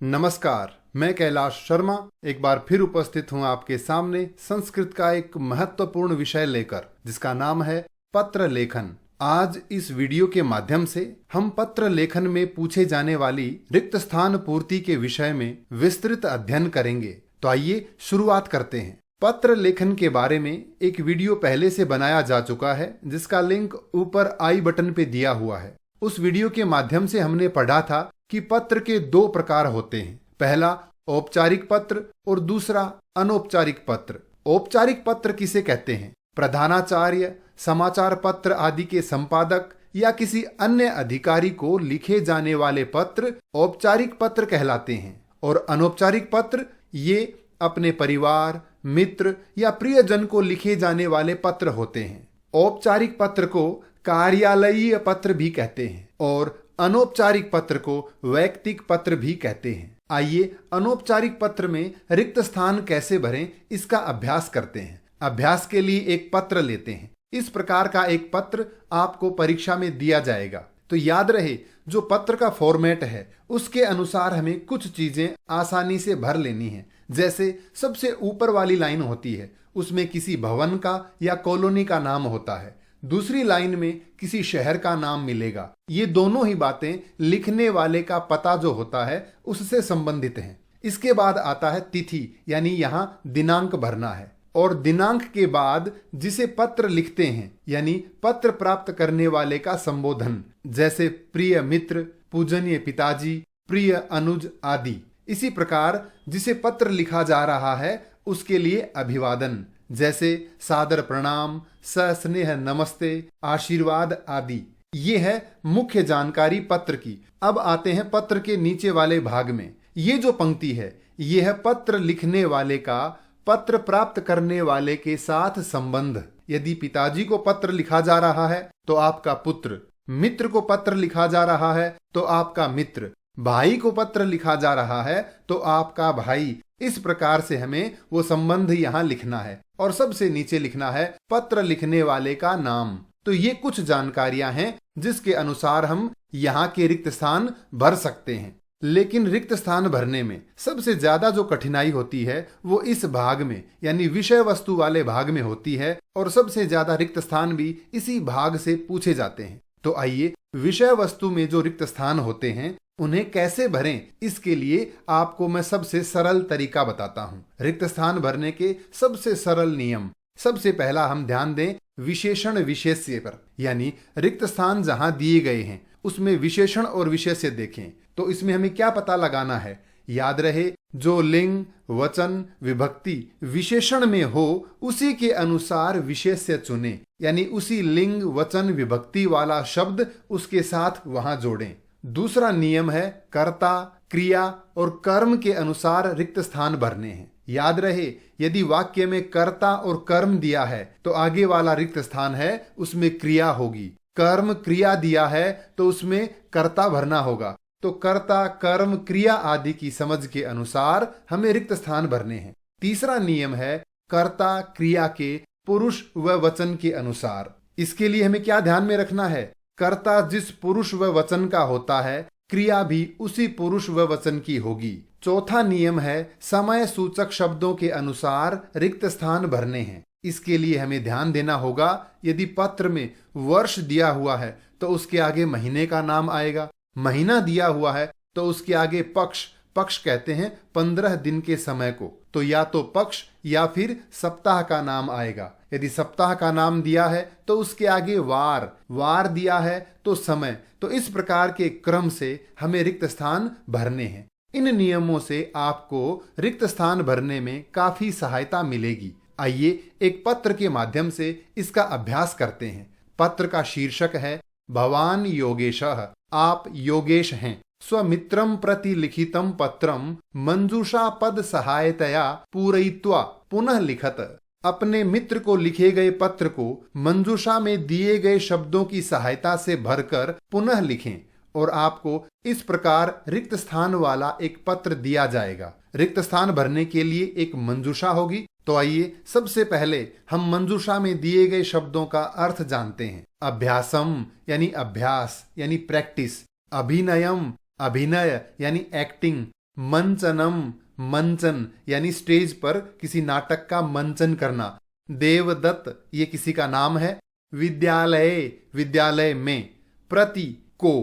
नमस्कार, मैं कैलाश शर्मा एक बार फिर उपस्थित हूं आपके सामने संस्कृत का एक महत्वपूर्ण विषय लेकर, जिसका नाम है पत्र लेखन। आज इस वीडियो के माध्यम से हम पत्र लेखन में पूछे जाने वाली रिक्त स्थान पूर्ति के विषय में विस्तृत अध्ययन करेंगे। तो आइए शुरुआत करते हैं। पत्र लेखन के बारे में एक वीडियो पहले से बनाया जा चुका है, जिसका लिंक ऊपर आई बटन पे दिया हुआ है। उस वीडियो के माध्यम से हमने पढ़ा था कि पत्र के दो प्रकार होते हैं, पहला औपचारिक पत्र और दूसरा अनौपचारिक पत्र। औपचारिक पत्र किसे कहते हैं? प्रधानाचार्य, समाचार पत्र आदि के संपादक या किसी अन्य अधिकारी को लिखे जाने वाले पत्र औपचारिक पत्र कहलाते हैं। और अनौपचारिक पत्र ये अपने परिवार, मित्र या प्रियजन को लिखे जाने वाले पत्र होते हैं। औपचारिक पत्र को कार्यालयीय पत्र भी कहते हैं और अनौपचारिक पत्र को वैयक्तिक पत्र भी कहते हैं। आइए अनौपचारिक पत्र में रिक्त स्थान कैसे भरें, इसका अभ्यास करते हैं। अभ्यास के लिए एक पत्र लेते हैं। इस प्रकार का एक पत्र आपको परीक्षा में दिया जाएगा। तो याद रहे, जो पत्र का फॉर्मेट है उसके अनुसार हमें कुछ चीजें आसानी से भर लेनी है। जैसे सबसे ऊपर वाली लाइन होती है, उसमें किसी भवन का या कॉलोनी का नाम होता है। दूसरी लाइन में किसी शहर का नाम मिलेगा। ये दोनों ही बातें लिखने वाले का पता जो होता है उससे संबंधित हैं। इसके बाद आता है तिथि, यानी यहाँ दिनांक भरना है। और दिनांक के बाद जिसे पत्र लिखते हैं, यानी पत्र प्राप्त करने वाले का संबोधन, जैसे प्रिय मित्र, पूजनीय पिताजी, प्रिय अनुज आदि। इसी प्रकार जिसे पत्र लिखा जा रहा है उसके लिए अभिवादन, जैसे सादर प्रणाम, सस्नेह नमस्ते, आशीर्वाद आदि। ये है मुख्य जानकारी पत्र की। अब आते हैं पत्र के नीचे वाले भाग में। ये जो पंक्ति है, ये है पत्र लिखने वाले का पत्र प्राप्त करने वाले के साथ संबंध। यदि पिताजी को पत्र लिखा जा रहा है तो आपका पुत्र, मित्र को पत्र लिखा जा रहा है तो आपका मित्र, भाई को पत्र लिखा जा रहा है तो आपका भाई। इस प्रकार से हमें वो संबंध यहाँ लिखना है। और सबसे नीचे लिखना है पत्र लिखने वाले का नाम। तो ये कुछ जानकारियां हैं जिसके अनुसार हम यहाँ के रिक्त स्थान भर सकते हैं। लेकिन रिक्त स्थान भरने में सबसे ज्यादा जो कठिनाई होती है वो इस भाग में, यानी विषय वस्तु वाले भाग में होती है। और सबसे ज्यादा रिक्त स्थान भी इसी भाग से पूछे जाते हैं। तो आइए विषय वस्तु में जो रिक्त स्थान होते हैं उन्हें कैसे भरें, इसके लिए आपको मैं सबसे सरल तरीका बताता हूं। रिक्त स्थान भरने के सबसे सरल नियम। सबसे पहला हम ध्यान दें विशेषण विशेष्य पर, यानी रिक्त स्थान जहां दिए गए हैं उसमें विशेषण और विशेष्य देखें। तो इसमें हमें क्या पता लगाना है? याद रहे, जो लिंग, वचन, विभक्ति विशेषण में हो उसी के अनुसार विशेष्य चुने, यानी उसी लिंग, वचन, विभक्ति वाला शब्द उसके साथ वहां जोड़ें। दूसरा नियम है कर्ता, क्रिया और कर्म के अनुसार रिक्त स्थान भरने हैं। याद रहे, यदि वाक्य में कर्ता और कर्म दिया है तो आगे वाला रिक्त स्थान है उसमें क्रिया होगी। कर्म, क्रिया दिया है तो उसमें कर्ता भरना होगा। तो कर्ता, कर्म, क्रिया आदि की समझ के अनुसार हमें रिक्त स्थान भरने हैं। तीसरा नियम है कर्ता, क्रिया के पुरुष व वचन के अनुसार। इसके लिए हमें क्या ध्यान में रखना है? कर्ता जिस पुरुष व वचन का होता है, क्रिया भी उसी पुरुष व वचन की होगी। चौथा नियम है समय सूचक शब्दों के अनुसार रिक्त स्थान भरने हैं। इसके लिए हमें ध्यान देना होगा, यदि पत्र में वर्ष दिया हुआ है तो उसके आगे महीने का नाम आएगा। महीना दिया हुआ है तो उसके आगे पक्ष, पक्ष कहते हैं 15 दिन के समय को, तो या तो पक्ष या फिर सप्ताह का नाम आएगा। यदि सप्ताह का नाम दिया है तो उसके आगे वार, वार दिया है तो समय। तो इस प्रकार के क्रम से हमें रिक्त स्थान भरने हैं। इन नियमों से आपको रिक्त स्थान भरने में काफी सहायता मिलेगी। आइए एक पत्र के माध्यम से इसका अभ्यास करते हैं। पत्र का शीर्षक है भवान योगेशः, आप योगेश हैं। स्वमित्रं प्रति लिखितं पत्रं मंजूषा पद सहायतया पूरयित्वा पुनः लिखत। अपने मित्र को लिखे गए पत्र को मंजूषा में दिए गए शब्दों की सहायता से भरकर पुनः लिखें। और आपको इस प्रकार रिक्त स्थान वाला एक पत्र दिया जाएगा। रिक्त स्थान भरने के लिए एक मंजूषा होगी। तो आइए सबसे पहले हम मंजूषा में दिए गए शब्दों का अर्थ जानते हैं। अभ्यासम यानी अभ्यास यानी प्रैक्टिस, अभिनयम अभिनय यानी एक्टिंग, मंचनम, मंचन यानी स्टेज पर किसी नाटक का मंचन करना। देवदत्त ये किसी का नाम है। विद्यालय, विद्यालय में। प्रति को।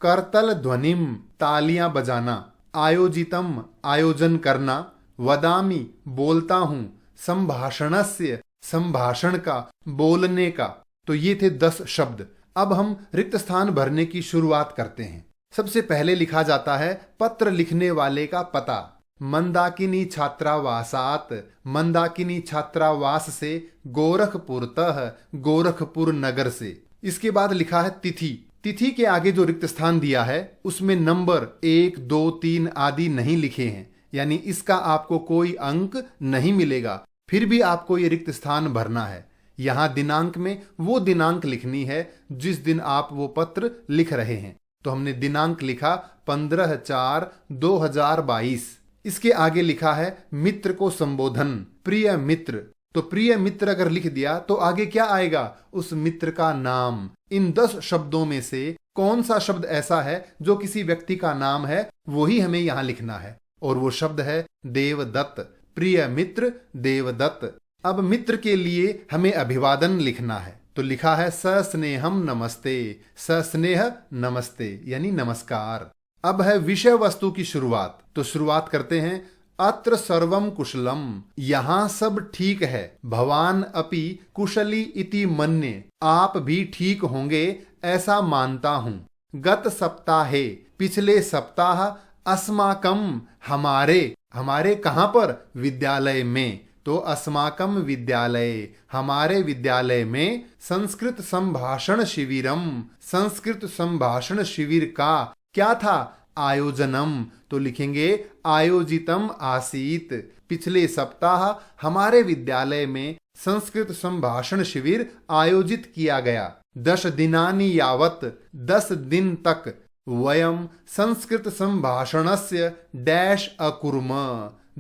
करतल ध्वनिम तालियां बजाना। आयोजितम आयोजन करना। वदामि बोलता हूं। संभाषणस्य संभाषण का, बोलने का। तो ये थे 10 शब्द। अब हम रिक्त स्थान भरने की शुरुआत करते हैं। सबसे पहले लिखा जाता है पत्र लिखने वाले का पता। मंदाकिनी छात्रावासात, मंदाकिनी छात्रावास से। गोरखपुरतः, गोरखपुर नगर से। इसके बाद लिखा है तिथि। तिथि के आगे जो रिक्त स्थान दिया है उसमें नंबर 1, 2, 3 आदि नहीं लिखे हैं, यानी इसका आपको कोई अंक नहीं मिलेगा। फिर भी आपको ये रिक्त स्थान भरना है। यहां दिनांक में वो दिनांक लिखनी है जिस दिन आप वो पत्र लिख रहे हैं। तो हमने दिनांक लिखा 15/4/2022। इसके आगे लिखा है मित्र को संबोधन, प्रिय मित्र। तो प्रिय मित्र अगर लिख दिया तो आगे क्या आएगा? उस मित्र का नाम। इन 10 शब्दों में से कौन सा शब्द ऐसा है जो किसी व्यक्ति का नाम है, वही हमें यहां लिखना है। और वो शब्द है देवदत्त। प्रिय मित्र देवदत्त। अब मित्र के लिए हमें अभिवादन लिखना है। तो लिखा है सस्नेहम नमस्ते, सस्नेह नमस्ते यानी नमस्कार। अब है विषय वस्तु की शुरुआत। तो शुरुआत करते हैं अत्र सर्वम कुशलम, यहां सब ठीक है। भवान अपि कुशली इति मन्ये, आप भी ठीक होंगे ऐसा मानता हूं। गत सप्ताहे, पिछले सप्ताह। अस्माकम हमारे, हमारे कहां पर? विद्यालय में। तो अस्माकम विद्यालय, हमारे विद्यालय में। संस्कृत संभाषण शिविरम, संस्कृत संभाषण शिविर का क्या था? आयोजनम। तो लिखेंगे आयोजितम आसीत। पिछले सप्ताह हमारे विद्यालय में संस्कृत संभाषण शिविर आयोजित किया गया। 10 दिनानि यावत, 10 दिन तक। वयम संस्कृत संभाषणस्य डैश अकुर्म,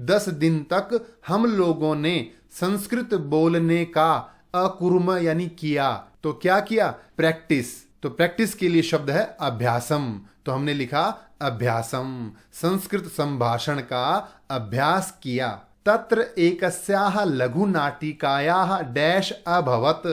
10 दिन तक हम लोगों ने संस्कृत बोलने का अकुर्म यानी किया। तो क्या किया? प्रैक्टिस। तो प्रैक्टिस के लिए शब्द है अभ्यासम। तो हमने लिखा अभ्यासम, संस्कृत संभाषण का अभ्यास किया। तत्र एकस्याः लघु नाटिकायाः डैश अभवत,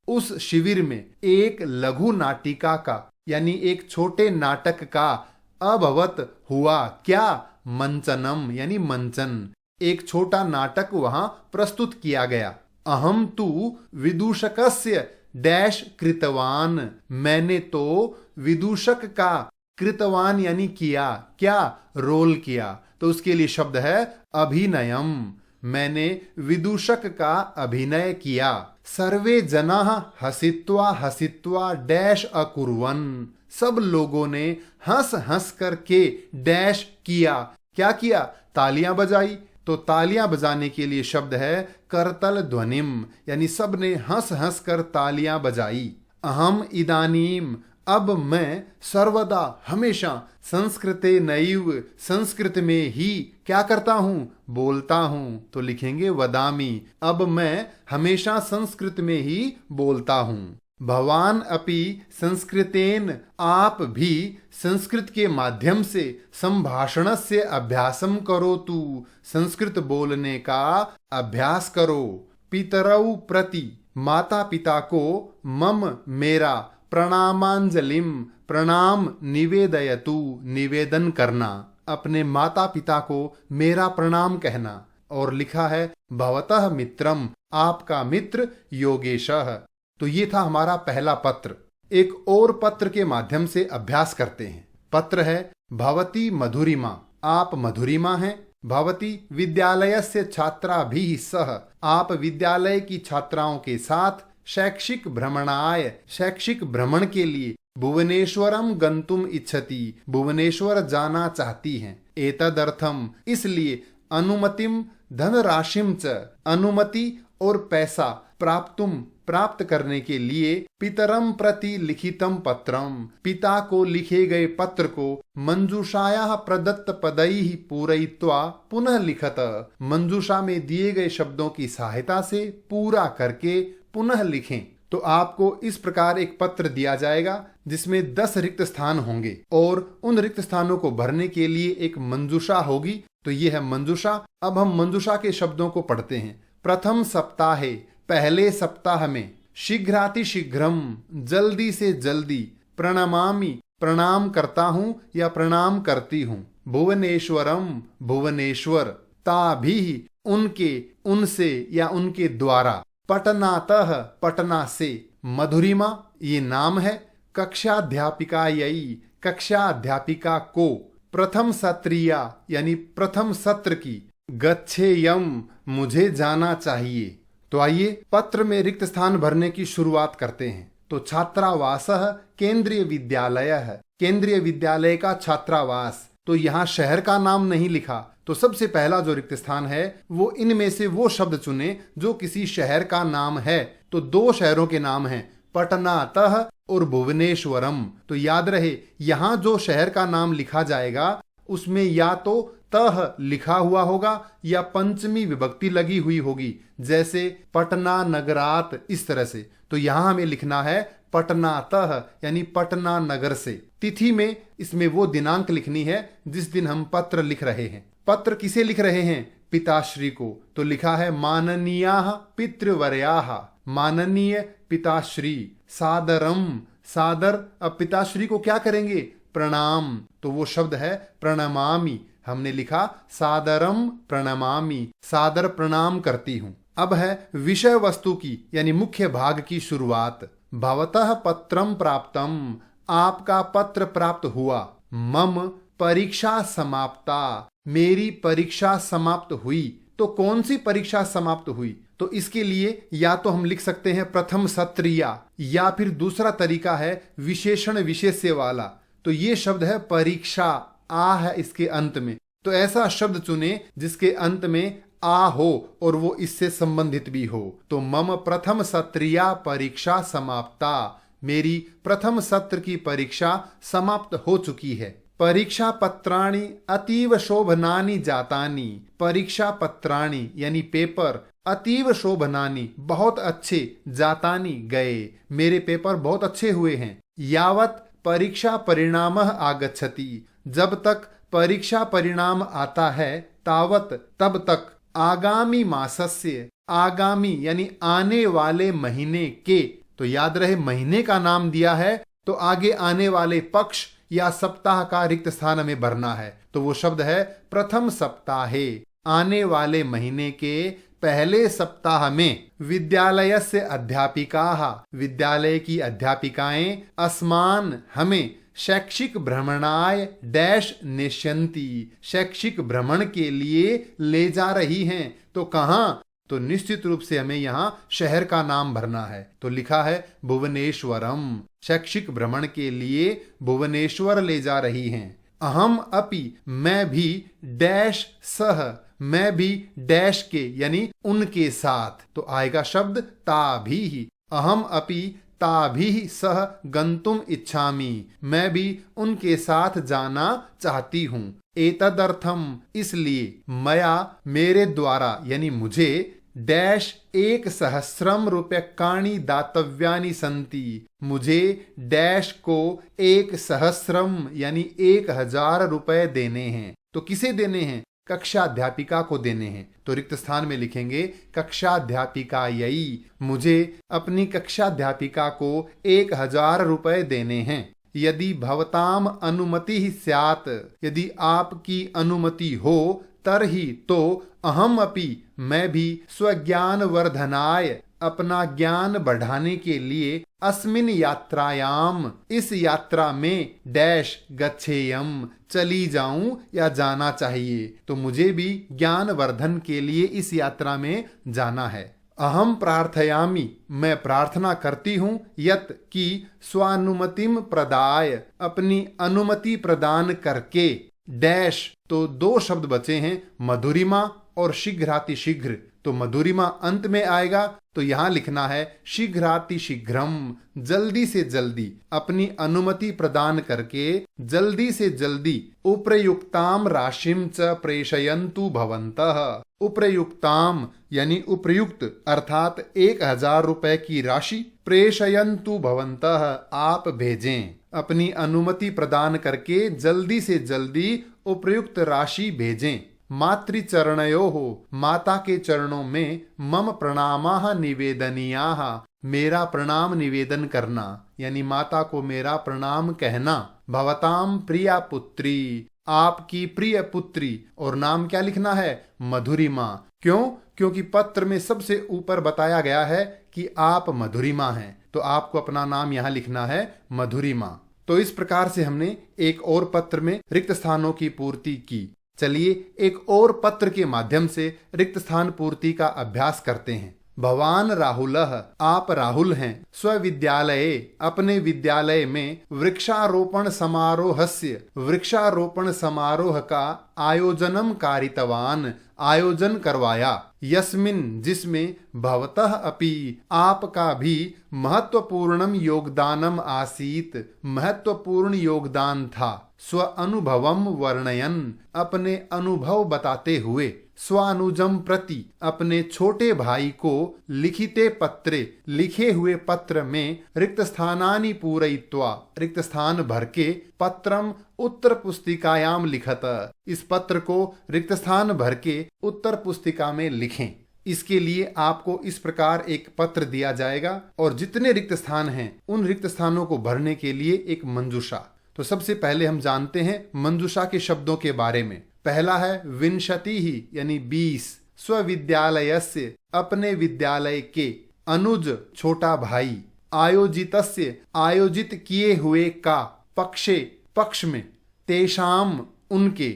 उस शिविर में एक लघु नाटिका का यानी एक छोटे नाटक का अभवत हुआ। क्या? मंचनम यानी मंचन। एक छोटा नाटक वहां प्रस्तुत किया गया। अहम तु विदूषकस्य डैश कृतवान, मैंने तो विदूषक का कृतवान यानी किया। क्या? रोल किया। तो उसके लिए शब्द है अभिनयम, मैंने विदूषक का अभिनय किया। सर्वे जनाः हसित्वा हसित्वा डैश अकुर्वन्, सब लोगों ने हंस हंस करके डैश किया। क्या किया? तालियां बजाई। तो तालियां बजाने के लिए शब्द है करतल ध्वनिम, यानी सब ने हंस हंस कर तालियां बजाई। अहम इदानीम, अब मैं। सर्वदा हमेशा। संस्कृते नैव, संस्कृत में ही क्या करता हूं? बोलता हूं। तो लिखेंगे वदामि, अब मैं हमेशा संस्कृत में ही बोलता हूं। भवान अपि संस्कृतेन, आप भी संस्कृत के माध्यम से। संभाषणस्य अभ्यासम करोतु, संस्कृत बोलने का अभ्यास करो। पितरौ प्रति, माता पिता को। मम मेरा। प्रणामांजलिम, प्रणाम निवेदयतु, निवेदन करना। अपने माता पिता को मेरा प्रणाम कहना। और लिखा है भवतः मित्रम, आपका मित्र योगेशः। तो ये था हमारा पहला पत्र। एक और पत्र के माध्यम से अभ्यास करते हैं। पत्र है भवती मधुरिमा, आप मधुरिमा हैं। भवती विद्यालयस्य छात्राभिः सह, आप विद्यालय की छात्राओं के साथ। शैक्षिक भ्रमणाय, शैक्षिक भ्रमण के लिए। भुवनेश्वरम गंतुम इच्छति, भुवनेश्वर जाना चाहती हैं। एतदर्थम, इसलिए। अनुमतिम धनराशिम च, अनुमति और पैसा। प्राप्तुम, प्राप्त करने के लिए। पितरम प्रति लिखितम पत्रम, पिता को लिखे गए पत्र को। मंजूषायाः प्रदत्त पदैः पूरयित्वा पुनः लिखत, मंजूषा में दिए गए शब्दों की सहायता से पूरा करके पुनः लिखें। तो आपको इस प्रकार एक पत्र दिया जाएगा जिसमें 10 रिक्त स्थान होंगे और उन रिक्त स्थानों को भरने के लिए एक मंजूषा होगी। तो ये है मंजूषा। अब हम मंजूषा के शब्दों को पढ़ते हैं। प्रथम सप्ताहे, पहले सप्ताह में, शीघ्रातिशीघ्रम, जल्दी से जल्दी, प्रणमामि, प्रणाम करता हूं या प्रणाम करती हूं, भुवनेश्वरम, भुवनेश्वर, ताभिः, उनके, उनसे या उनके द्वारा, पटनातः, पटना से, मधुरिमा, ये नाम है, कक्षाध्यापिकायै, कक्षा अध्यापिका को, प्रथम सत्रिया यानी प्रथम सत्र की, गच्छेयम, मुझे जाना चाहिए। तो आइए पत्र में रिक्त स्थान भरने की शुरुआत करते हैं। तो छात्रावासः केंद्रीय विद्यालय है, केंद्रीय विद्यालय का छात्रावास। तो यहाँ शहर का नाम नहीं लिखा। तो सबसे पहला जो रिक्त स्थान है वो इनमें से वो शब्द चुने जो किसी शहर का नाम है। तो 2 शहरों के नाम हैं, पटनातः और भुवनेश्वरम। तो याद रहे यहाँ जो शहर का नाम लिखा जाएगा उसमें या तो तह लिखा हुआ होगा या पंचमी विभक्ति लगी हुई होगी, जैसे पटना नगरात, इस तरह से। तो यहां हमें लिखना है पटनातः यानी पटना नगर से। तिथि में इसमें वो दिनांक लिखनी है जिस दिन हम पत्र लिख रहे हैं। पत्र किसे लिख रहे हैं? पिताश्री को। तो लिखा है माननीयाः पितृवर्याः, माननीय पिताश्री, सादरम, सादर। अब पिताश्री को क्या करेंगे? प्रणाम। तो वो शब्द है प्रणमामि। हमने लिखा सादरम प्रणमामि, सादर प्रणाम करती हूं। अब है विषय वस्तु की यानी मुख्य भाग की शुरुआत। भवतः पत्रम प्राप्तम, आपका पत्र प्राप्त हुआ। मम परीक्षा समाप्ता, मेरी परीक्षा समाप्त हुई। तो कौन सी परीक्षा समाप्त हुई? तो इसके लिए या तो हम लिख सकते हैं प्रथम सत्रिया, या फिर दूसरा तरीका है विशेषण विशेष्य वाला। तो ये शब्द है परीक्षा, आ है इसके अंत में। तो ऐसा शब्द चुने जिसके अंत में आ हो और वो इससे संबंधित भी हो। तो मम प्रथम सत्रिया परीक्षा समाप्ता, मेरी प्रथम सत्र की परीक्षा समाप्त हो चुकी है। परीक्षा पत्राणि अतीव शोभनानि जातानि, परीक्षा पत्राणि यानी पेपर, अतीव शोभनानि बहुत अच्छे, जातानि गए, मेरे पेपर बहुत अच्छे हुए हैं। यावत परीक्षा परिणामः आगच्छति, जब तक परीक्षा परिणाम आता है, तावत तब तक, आगामी मासस्य, आगामी यानी आने वाले महीने के। तो याद रहे महीने का नाम दिया है तो आगे आने वाले पक्ष या सप्ताह का रिक्त स्थान हमें भरना है। तो वो शब्द है प्रथम सप्ताहे, आने वाले महीने के पहले सप्ताह में। विद्यालयस्य अध्यापिकाः, विद्यालय की अध्यापिकाएं, अस्मान हमें, शैक्षिक भ्रमणाय डैश नेष्यन्ति, शैक्षिक भ्रमण के लिए ले जा रही हैं। तो कहाँ? तो निश्चित रूप से हमें यहाँ शहर का नाम भरना है। तो लिखा है भुवनेश्वरम, शैक्षिक भ्रमण के लिए भुवनेश्वर ले जा रही हैं। अहम अपि, मैं भी, डैश सह, मैं भी डैश के यानी उनके साथ। तो आएगा शब्द ताभिः, अहम अपि ताभिः सह गंतुम इच्छामि, मैं भी उनके साथ जाना चाहती हूँ। एतदर्थम, इसलिए, मया, मेरे द्वारा यानी मुझे, डैश 1,000 रूप्यकाणि दातव्यानि सन्ति, मुझे डैश को 1,000 यानी 1,000 रुपए देने हैं। तो किसे देने हैं? कक्षाध्यापिका को देने हैं। तो रिक्त स्थान में लिखेंगे कक्षाध्यापिकायै, मुझे अपनी कक्षाध्यापिका को 1,000 रुपए देने हैं। यदि भवताम अनुमति स्यात्, यदि आपकी अनुमति हो, तरहि तो अहम अपि, मैं भी, स्वज्ञान वर्धनाय, अपना ज्ञान बढ़ाने के लिए, अस्मिन् यात्रायाम, इस यात्रा में, डैश गच्छेयम, चली जाऊं या जाना चाहिए। तो मुझे भी ज्ञान वर्धन के लिए इस यात्रा में जाना है। अहम प्रार्थयामि, मैं प्रार्थना करती हूँ, यत की, स्वानुमतिम प्रदाय, अपनी अनुमति प्रदान करके, डैश। तो 2 शब्द बचे हैं, मधुरिमा और शीघ्रातिशीघ्र, तो मधुरिमा अंत में आएगा तो यहां लिखना है शीघ्रातिशीघ्रम, जल्दी से जल्दी, अपनी अनुमति प्रदान करके जल्दी से जल्दी उप्रयुक्ताम राशिम च प्रेषयन्तु भवन्तः। उप्रयुक्ताम यानी उपयुक्त अर्थात 1000 रुपए की राशि, प्रेषयन्तु भवन्तः आप भेजें, अपनी अनुमति प्रदान करके जल्दी से जल्दी उपयुक्त राशि भेजें। मातृचरणयोः, माता के चरणों में, मम प्रणामाः निवेदनीयाः, मेरा प्रणाम निवेदन करना, यानी माता को मेरा प्रणाम कहना। भवताम प्रिया पुत्री, आपकी प्रिय पुत्री, और नाम क्या लिखना है? मधुरिमा। क्यों? क्योंकि पत्र में सबसे ऊपर बताया गया है कि आप मधुरिमा हैं, तो आपको अपना नाम यहाँ लिखना है मधुरिमा। तो इस प्रकार से हमने एक और पत्र में रिक्त स्थानों की पूर्ति की। चलिए एक और पत्र के माध्यम से रिक्त स्थान पूर्ति का अभ्यास करते हैं। भवान राहुलः, आप राहुल हैं, स्वविद्यालये, अपने विद्यालय में, वृक्षारोपण समारोहस्य, वृक्षारोपण समारोह का आयोजनम कारितवान, आयोजन करवाया। यस्मिन, जिसमें, भवतः अपि, आपका भी, महत्वपूर्णम योगदानम आसीत, महत्वपूर्ण योगदान था। स्व अनुभवम वर्णयन, अपने अनुभव बताते हुए। स्वानुजम प्रति, अपने छोटे भाई को, लिखिते पत्रे, लिखे हुए पत्र में, रिक्त स्थानानि पूरयित्वा, रिक्त स्थान भर के, पत्रम उत्तर पुस्तिकायाम लिखत, इस पत्र को रिक्त स्थान भर के उत्तर पुस्तिका में लिखें। इसके लिए आपको इस प्रकार एक पत्र दिया जाएगा और जितने रिक्त स्थान हैं उन रिक्त स्थानों को भरने के लिए एक मंजूषा। तो सबसे पहले हम जानते हैं मंजूषा के शब्दों के बारे में। पहला है विंशति ही यानी 20, स्वविद्यालयस्य, अपने विद्यालय के, अनुज छोटा भाई, आयोजितस्य, आयोजित किए हुए का, पक्षे, पक्ष में, तेषाम, उनके,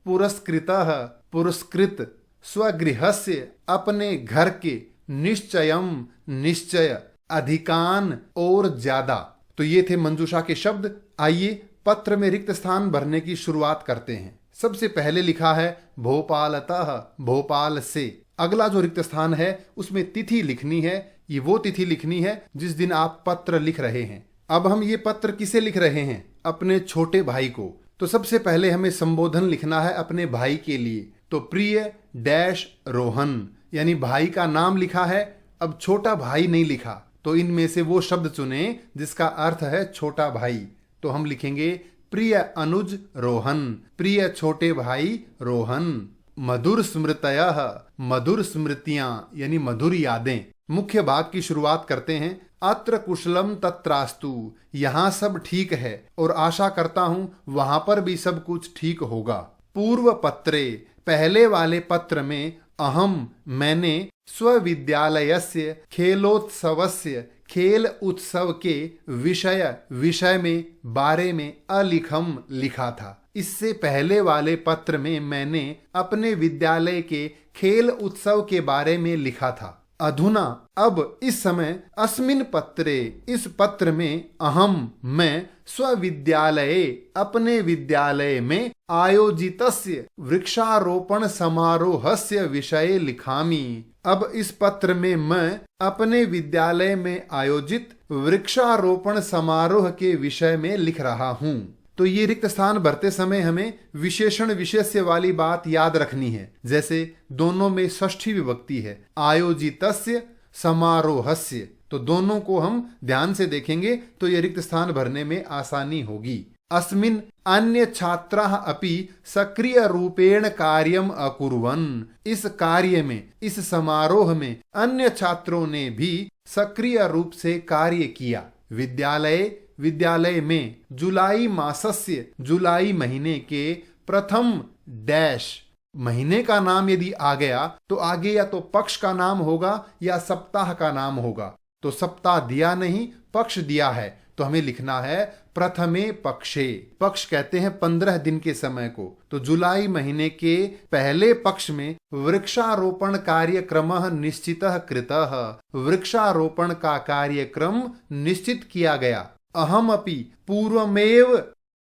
पुरस्कृतः, पुरस्कृत, स्वगृहस्य, अपने घर के, निश्चयम, निश्चय, अधिकान, और ज्यादा। तो ये थे मंजूषा के शब्द। आइए पत्र में रिक्त स्थान भरने की शुरुआत करते हैं। सबसे पहले लिखा है भोपालतः, भोपाल से। अगला जो रिक्त स्थान है उसमें तिथि लिखनी है। ये वो तिथि लिखनी है जिस दिन आप पत्र लिख रहे हैं। अब हम ये पत्र किसे लिख रहे हैं? अपने छोटे भाई को। तो सबसे पहले हमें संबोधन लिखना है अपने भाई के लिए। तो प्रिय डैश रोहन, यानी भाई का नाम लिखा है। अब छोटा भाई नहीं लिखा, तो इनमें से वो शब्द चुने जिसका अर्थ है छोटा भाई। तो हम लिखेंगे प्रिय अनुज रोहन, प्रिय छोटे भाई रोहन। मधुर स्मृतयः, मधुर स्मृतियां यानी मधुर यादें। मुख्य भाग की शुरुआत करते हैं। अत्र कुशलम तत्रास्तु, यहाँ सब ठीक है और आशा करता हूँ वहां पर भी सब कुछ ठीक होगा। पूर्व पत्रे, पहले वाले पत्र में, अहम, मैंने, स्वविद्यालयस्य खेलोत्सवस्य, खेल उत्सव के, विषय, विषय में, बारे में, अलिखम, लिखा था। इससे पहले वाले पत्र में मैंने अपने विद्यालय के खेल उत्सव के बारे में लिखा था। अधुना, अब, इस समय, अस्मिन पत्रे, इस पत्र में, अहम, मैं, स्वविद्यालये, अपने विद्यालय में, आयोजितस्य, वृक्षारोपण समारोहस्य विषये लिखामि। अब इस पत्र में मैं अपने विद्यालय में आयोजित वृक्षारोपण समारोह के विषय में लिख रहा हूँ। तो ये रिक्त स्थान भरते समय हमें विशेषण विशेष्य वाली बात याद रखनी है। जैसे दोनों में षष्ठी विभक्ति है, आयोजितस्य, समारोहस्य। तो दोनों को हम ध्यान से देखेंगे तो ये रिक्त स्थान भरने में आसानी होगी। अस्मिन् अन्य छात्राः अपि सक्रिय रूपेण कार्यम अकुर्वन्, इस कार्य में, इस समारोह में अन्य छात्रों ने भी सक्रिय रूप से कार्य किया। विद्यालय, विद्यालय में, जुलाई मासस्य, जुलाई महीने के, प्रथम डैश, महीने का नाम यदि आ गया तो आगे या तो पक्ष का नाम होगा या सप्ताह का नाम होगा। तो सप्ताह दिया नहीं, पक्ष दिया है, तो हमें लिखना है प्रथमे पक्षे। पक्ष कहते हैं 15 दिन के समय को। तो जुलाई महीने के पहले पक्ष में वृक्षारोपण कार्यक्रमः निश्चितः कृतः, वृक्षारोपण का कार्यक्रम निश्चित किया गया। अहमपि पूर्वमेव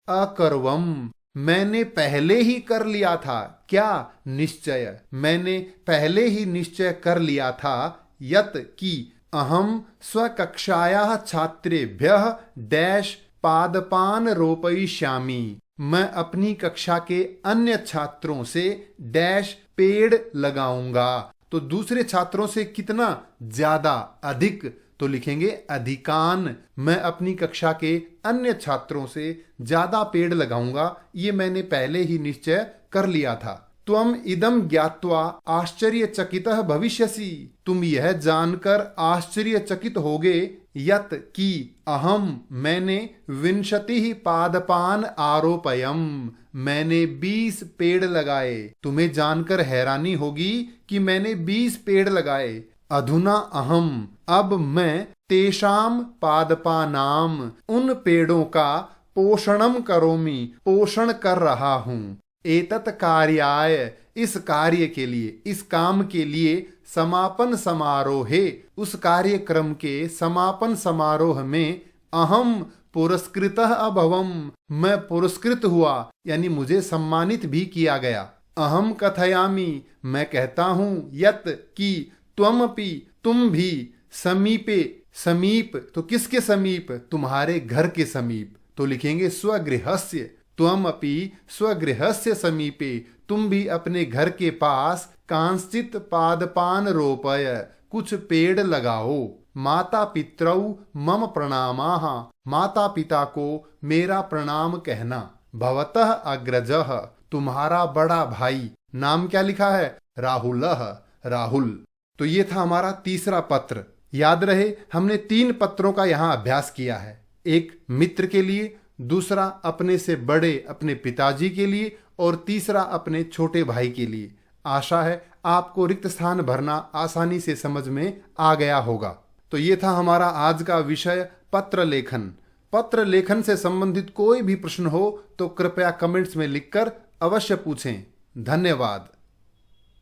अकर्वम, मैंने पहले ही कर लिया था। क्या निश्चय? मैंने पहले ही निश्चय कर लिया था यत कि अहम स्वकक्षायाः छात्रेभ्यः डैश पादपान रोपयिष्यामि। मैं अपनी कक्षा के अन्य छात्रों से डैश पेड़ लगाऊंगा। तो दूसरे छात्रों से कितना ज्यादा, अधिक, तो लिखेंगे अधिकान। मैं अपनी कक्षा के अन्य छात्रों से ज्यादा पेड़ लगाऊंगा, ये मैंने पहले ही निश्चय कर लिया था। त्वम इदम ज्ञात्वा आश्चर्यचकितः भविष्यसि। तुम यह जानकर आश्चर्यचकित होगे यत कि अहम मैंने 20 पादपान आरोपयम। मैंने 20 पेड़ लगाए। तुम्हें जानकर हैरानी होगी कि मैंने 20 पेड़ लगाए। अधुना अहम अब मैं तेषाम पादपानाम उन पेड़ों का पोषणम करोमि पोषण कर रहा हूँ। एतत् कार्याय इस कार्य के लिए, इस काम के लिए समापन समारोहे उस कार्यक्रम के समापन समारोह में अहम पुरस्कृतः अभवम मैं पुरस्कृत हुआ, यानी मुझे सम्मानित भी किया गया। अहम कथयामि मैं कहता हूँ यत कि त्वमपि तुम भी समीपे समीप, तो किसके समीप? तुम्हारे घर के समीप, तो लिखेंगे स्वगृहस्य। त्वमपि स्वगृहस्य समीपे तुम भी अपने घर के पास कांश्चित् पादपान रोपय कुछ पेड़ लगाओ। माता पितरौ मम प्रणामाः माता पिता को मेरा प्रणाम कहना। भवतः अग्रजः तुम्हारा बड़ा भाई, नाम क्या लिखा है? राहुलः राहुल। तो ये था हमारा तीसरा पत्र। याद रहे हमने 3 पत्रों का यहाँ अभ्यास किया है। एक मित्र के लिए, दूसरा अपने से बड़े अपने पिताजी के लिए, और तीसरा अपने छोटे भाई के लिए। आशा है आपको रिक्त स्थान भरना आसानी से समझ में आ गया होगा। तो ये था हमारा आज का विषय पत्र लेखन। पत्र लेखन से संबंधित कोई भी प्रश्न हो तो कृपया कमेंट्स में लिखकर अवश्य पूछें। धन्यवाद।